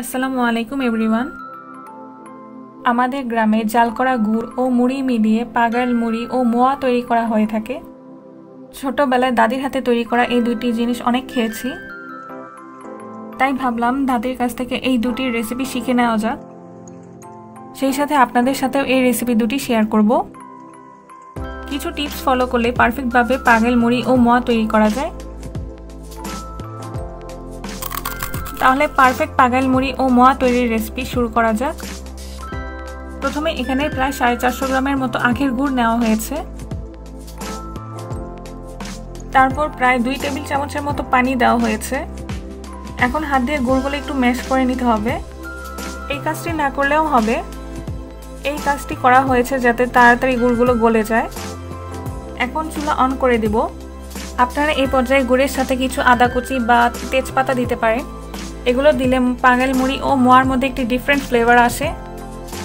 আসসালামু আলাইকুম এভরিওয়ান। আমাদের গ্রামে জাল করা গুড় ও মুড়ি মিলিয়ে পাগাল মুড়ি ও মোয়া তৈরি করা হয়ে থাকে। ছোটবেলায় দাদির হাতে তৈরি করা এই দুটি জিনিস অনেক খেয়েছি, তাই ভাবলাম দাদির কাছ থেকে এই দুটির রেসিপি শিখে নেওয়া যাক। সেই সাথে আপনাদের সাথেও এই রেসিপি দুটি শেয়ার করব। কিছু টিপস ফলো করলে পারফেক্টভাবে পাগাল মুড়ি ও মোয়া তৈরি করা যায়। তাহলে পারফেক্ট পাগাল মুড়ি ও মোয়া তৈরির রেসিপি শুরু করা যাক। প্রথমে এখানে প্রায় 450 গ্রামের মতো আখের গুড় নেওয়া হয়েছে। তারপর প্রায় 2 টেবিল চামচের মতো পানি দেওয়া হয়েছে। এখন হাত দিয়ে গুড়গুলো একটু ম্যাশ করে নিতে হবে। এই কাজটি না করলেও হবে, এই কাজটি করা হয়েছে যাতে তাড়াতাড়ি গুড়গুলো গলে যায়। এখন চুলা অন করে দিব। আপনারা এই পর্যায়ে গুড়ের সাথে কিছু আদা কুচি বা তেজপাতা দিতে পারেন। এগুলো দিলে পাগাল মুড়ি ও মোয়ার মধ্যে একটি ডিফারেন্ট ফ্লেভার আসে।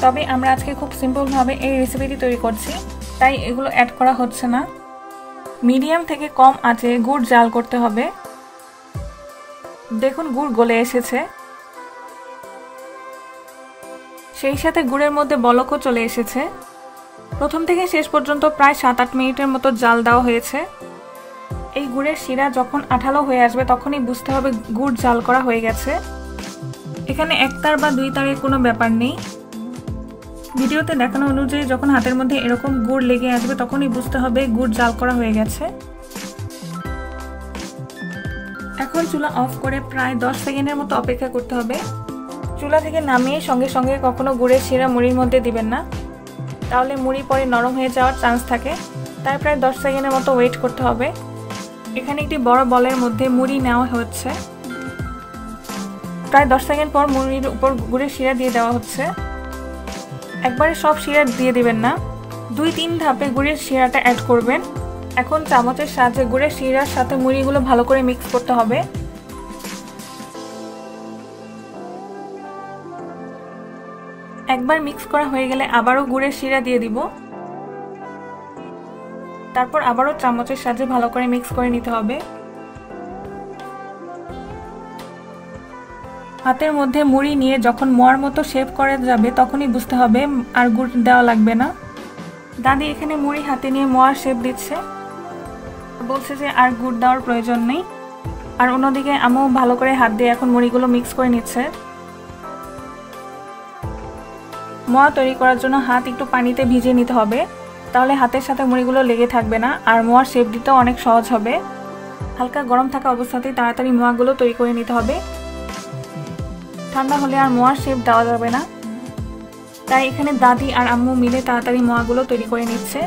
তবে আমরা আজকে খুব সিম্পলভাবে এই রেসিপিটি তৈরি করছি, তাই এগুলো অ্যাড করা হচ্ছে না। মিডিয়াম থেকে কম আঁচে গুড় জাল করতে হবে। দেখুন গুড় গলে এসেছে, সেই সাথে গুড়ের মধ্যে বলকও চলে এসেছে। প্রথম থেকে শেষ পর্যন্ত প্রায় 7-8 মিনিটের মতো জাল দেওয়া হয়েছে। এই গুড়ের শিরা যখন আঠালো হয়ে আসবে তখনই বুঝতে হবে গুড় জাল করা হয়ে গেছে। এখানে 1 তার বা 2 তারের কোনো ব্যাপার নেই। ভিডিওতে দেখানো অনুযায়ী যখন হাতের মধ্যে এরকম গুড় লেগে আসবে তখনই বুঝতে হবে গুড় জাল করা হয়ে গেছে। এখন চুলা অফ করে প্রায় 10 সেকেন্ডের মতো অপেক্ষা করতে হবে। চুলা থেকে নামিয়ে সঙ্গে সঙ্গে কখনো গুড়ের শিরা মুড়ির মধ্যে দিবেন না, তাহলে মুড়ি পরে নরম হয়ে যাওয়ার চান্স থাকে। তাই প্রায় 10 সেকেন্ডের মতো ওয়েট করতে হবে। এখানে একটি বড় বলের মধ্যে মুড়ি নেওয়া হচ্ছে। প্রায় 10 সেকেন্ড পর মুড়ির উপর গুড়ের শিরা দিয়ে দেওয়া হচ্ছে। একবারে সব শিরা দিয়ে দিবেন না, 2-3 ধাপে গুড়ের শিরাটা অ্যাড করবেন। এখন চামচের সাহায্যে গুড়ের শিরার সাথে মুড়িগুলো ভালো করে মিক্স করতে হবে। একবার মিক্স করা হয়ে গেলে আবারও গুড়ের শিরা দিয়ে দিব। তারপর আবারও চামচের সাহায্যে ভালো করে মিক্স করে নিতে হবে। হাতের মধ্যে মুড়ি নিয়ে যখন মোয়ার মতো শেপ করা যাবে তখনই বুঝতে হবে আর গুড় দেওয়া লাগবে না। দাদি এখানে মুড়ি হাতে নিয়ে মোয়ার শেপ দিচ্ছে, বলছে যে আর গুড় দেওয়ার প্রয়োজন নেই। আর অন্যদিকে আম্মু ভালো করে হাত দিয়ে এখন মুড়িগুলো মিক্স করে নিচ্ছে। মোয়া তৈরি করার জন্য হাত একটু পানিতে ভিজিয়ে নিতে হবে, তাহলে হাতের সাথে মুড়িগুলো লেগে থাকবে না আর মোয়ার শেপ দিতেও অনেক সহজ হবে। হালকা গরম থাকা অবস্থাতেই তাড়াতাড়ি মোয়াগুলো তৈরি করে নিতে হবে, ঠান্ডা হলে আর মোয়ার শেপ দেওয়া যাবে না। তাই এখানে দাদি আর আম্মু মিলে তাড়াতাড়ি মোয়াগুলো তৈরি করে নিচ্ছে।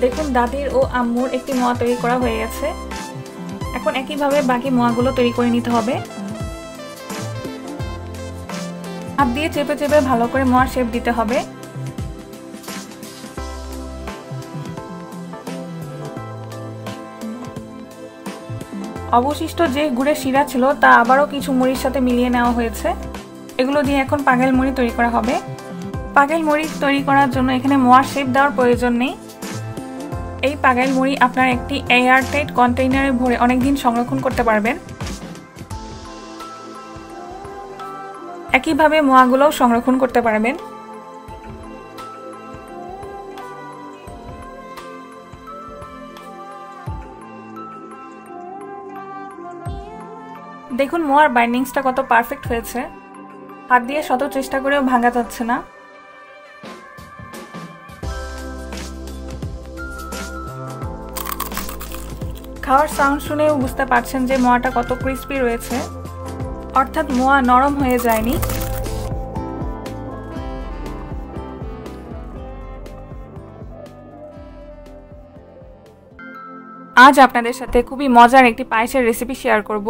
দেখুন দাদির ও আম্মুর একটি মোয়া তৈরি করা হয়ে গেছে। এখন একইভাবে বাকি মোয়াগুলো তৈরি করে নিতে হবে। হাত দিয়ে চেপে চেপে ভালো করে মোয়ার শেপ দিতে হবে। অবশিষ্ট যে গুড়ের শিরা ছিল তা আবারও কিছু মুড়ির সাথে মিলিয়ে নেওয়া হয়েছে। এগুলো দিয়ে এখন পাগাল মুড়ি তৈরি করা হবে। পাগাল মুড়ি তৈরি করার জন্য এখানে মোয়ার শেপ দেওয়ার প্রয়োজন নেই। এই পাগাল মুড়ি আপনার একটি এয়ারটাইট কন্টেইনারে ভরে অনেকদিন সংরক্ষণ করতে পারবেন। একইভাবে মোয়াগুলোও সংরক্ষণ করতে পারবেন। দেখুন মোয়ার বাইন্ডিংসটা কত পারফেক্ট হয়েছে। হাত দিয়ে শত চেষ্টা করেও ভাঙা যাচ্ছে না। খাওয়ার সাউন্ড শুনেও বুঝতে পারছেন যে মোয়াটা কত ক্রিস্পি রয়েছে, অর্থাৎ মোয়া নরম হয়ে যায়নি। আজ আপনাদের সাথে খুবই মজার একটি পায়েসের রেসিপি শেয়ার করব।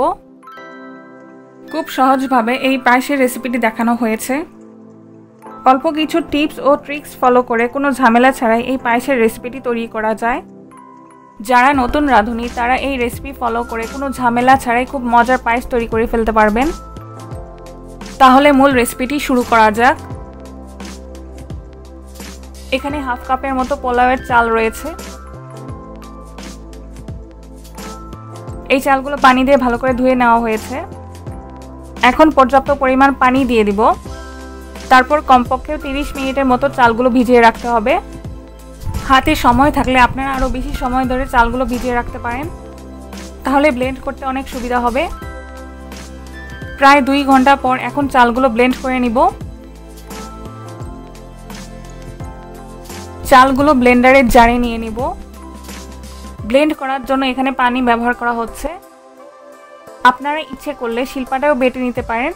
খুব সহজভাবে এই পায়েসের রেসিপিটি দেখানো হয়েছে। অল্প কিছু টিপস ও ট্রিক্স ফলো করে কোনো ঝামেলা ছাড়াই এই পায়েসের রেসিপিটি তৈরি করা যায়। যারা নতুন রাঁধুনি তারা এই রেসিপি ফলো করে কোনো ঝামেলা ছাড়াই খুব মজার পায়েস তৈরি করে ফেলতে পারবেন। তাহলে মূল রেসিপিটি শুরু করা যাক। এখানে 1/2 কাপের মতো পোলাওয়ের চাল রয়েছে। এই চালগুলো পানি দিয়ে ভালো করে ধুয়ে নেওয়া হয়েছে। এখন পর্যাপ্ত পরিমাণ পানি দিয়ে দিব। তারপর কমপক্ষে 30 মিনিটের মতো চালগুলো ভিজিয়ে রাখতে হবে। হাতে সময় থাকলে আপনারা আরও বেশি সময় ধরে চালগুলো ভিজিয়ে রাখতে পারেন, তাহলে ব্লেন্ড করতে অনেক সুবিধা হবে। প্রায় 2 ঘন্টা পর এখন চালগুলো ব্লেন্ড করে নিব। চালগুলো ব্লেন্ডারের জারে নিয়ে নিব। ব্লেন্ড করার জন্য এখানে পানি ব্যবহার করা হচ্ছে। আপনারা ইচ্ছে করলে শিলপাটাও বেটে নিতে পারেন।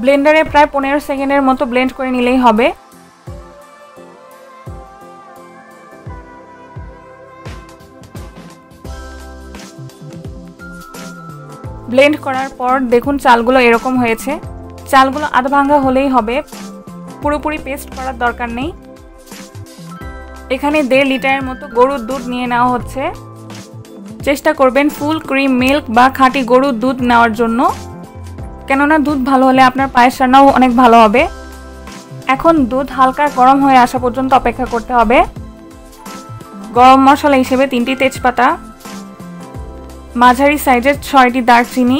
ব্লেন্ডারে প্রায় 15 সেকেন্ডের মতো ব্লেন্ড করে নিলেই হবে। ব্লেন্ড করার পর দেখুন চালগুলো এরকম হয়েছে। চালগুলো আধা ভাঙা হলেই হবে, পুরোপুরি পেস্ট করার দরকার নেই। এখানে 1.5 লিটারের মতো গরুর দুধ নিয়ে নেওয়া হচ্ছে। চেষ্টা করবেন ফুল ক্রিম মিল্ক বা খাঁটি গরুর দুধ নেওয়ার জন্য, কেননা দুধ ভালো হলে আপনার পায়েস রান্নাও অনেক ভালো হবে। এখন দুধ হালকা গরম হয়ে আসা পর্যন্ত অপেক্ষা করতে হবে। গরম মশলা হিসেবে 3টি তেজপাতা, মাঝারি সাইজের 6টি দারচিনি,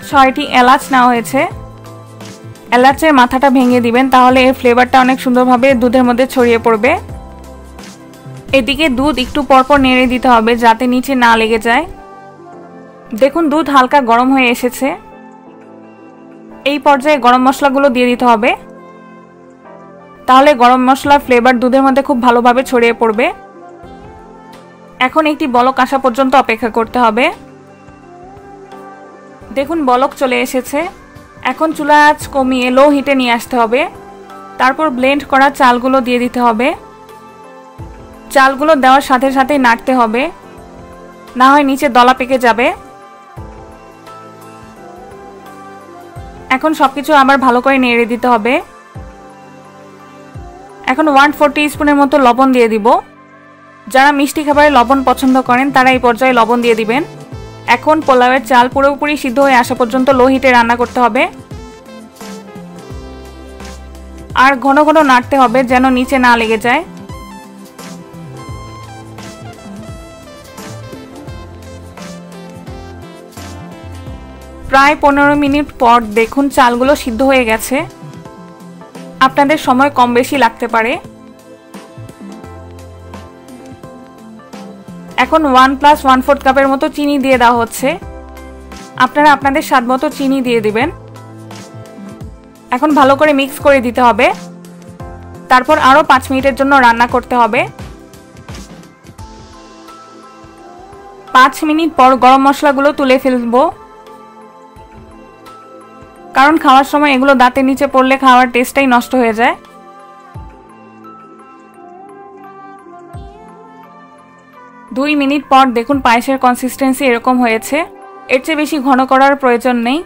6টি এলাচ নেওয়া হয়েছে। এলাচের মাথাটা ভেঙে দিবেন, তাহলে এর ফ্লেভারটা অনেক সুন্দরভাবে দুধের মধ্যে ছড়িয়ে পড়বে। এদিকে দুধ একটু পরপর নেড়ে দিতে হবে যাতে নিচে না লেগে যায়। দেখুন দুধ হালকা গরম হয়ে এসেছে। এই পর্যায়ে গরম মশলাগুলো দিয়ে দিতে হবে, তাহলে গরম মশলার ফ্লেভার দুধের মধ্যে খুব ভালোভাবে ছড়িয়ে পড়বে। এখন একটি বলক আসা পর্যন্ত অপেক্ষা করতে হবে। দেখুন বলক চলে এসেছে। এখন চুলার আঁচ কমিয়ে লো হিটে নিয়ে আসতে হবে। তারপর ব্লেন্ড করা চালগুলো দিয়ে দিতে হবে। চালগুলো দেওয়ার সাথে সাথে নাড়তে হবে, না হয় নিচে দলা পেকে যাবে। এখন সবকিছু আবার ভালো করে নেড়ে দিতে হবে। এখন 1/4 টিস্পুনের মতো লবণ দিয়ে দিব। যারা মিষ্টি খাবারে লবণ পছন্দ করেন তারা এই পর্যায়ে লবণ দিয়ে দিবেন। এখন পোলাওয়ের চাল পুরোপুরি সিদ্ধ হয়ে আসা পর্যন্ত লো হিটে রান্না করতে হবে, আর ঘন ঘন নাড়তে হবে যেন নিচে না লেগে যায়। প্রায় 15 মিনিট পর দেখুন চালগুলো সিদ্ধ হয়ে গেছে। আপনাদের সময় কম বেশি লাগতে পারে। এখন 1 + 1/4 কাপের মতো চিনি দিয়ে দেওয়া হচ্ছে। আপনারা আপনাদের স্বাদ মতো চিনি দিয়ে দিবেন। এখন ভালো করে মিক্স করে দিতে হবে। তারপর আরও 5 মিনিটের জন্য রান্না করতে হবে। 5 মিনিট পর গরম মশলাগুলো তুলে ফেলবো, কারণ খাওয়ার সময় এগুলো দাঁতের নিচে পড়লে খাওয়ার টেস্টটাই নষ্ট হয়ে যায়। দুই মিনিট পর দেখুন পায়েসের কনসিস্টেন্সি এরকম হয়েছে। এর চেয়ে বেশি ঘন করার প্রয়োজন নেই,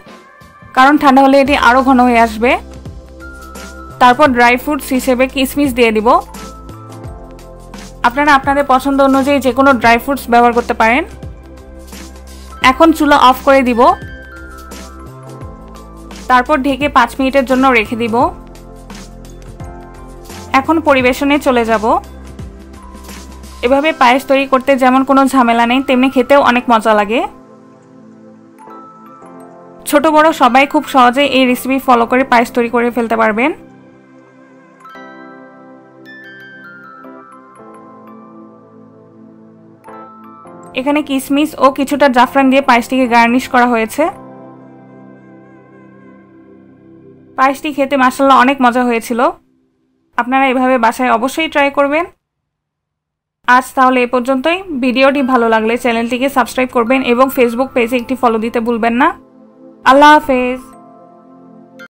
কারণ ঠান্ডা হলে এটি আরও ঘন হয়ে আসবে। তারপর ড্রাই ফ্রুটস হিসেবে কিশমিশ দিয়ে দিব। আপনারা আপনাদের পছন্দ অনুযায়ী যে কোনো ড্রাই ফ্রুটস ব্যবহার করতে পারেন। এখন চুলা অফ করে দিব। তারপর ঢেকে 5 মিনিটের জন্য রেখে দিব। এখন পরিবেশনে চলে যাব। এভাবে পায়েস তৈরি করতে যেমন কোনো ঝামেলা নেই, তেমনি খেতেও অনেক মজা লাগে। ছোট বড় সবাই খুব সহজেই এই রেসিপি ফলো করে পায়েস তৈরি করে ফেলতে পারবেন। এখানে কিশমিশ ও কিছুটা জাফরান দিয়ে পায়েসটিকে গার্নিশ করা হয়েছে। পায়েসটি খেতে মাশাআল্লাহ অনেক মজা হয়েছিল। আপনারা এভাবে বাসায় অবশ্যই ট্রাই করবেন। আজ তাহলে এ পর্যন্তই। ভিডিওটি ভালো লাগলে চ্যানেলটিকে সাবস্ক্রাইব করবেন এবং ফেসবুক পেজে একটি ফলো দিতে ভুলবেন না। আল্লাহ হাফেজ।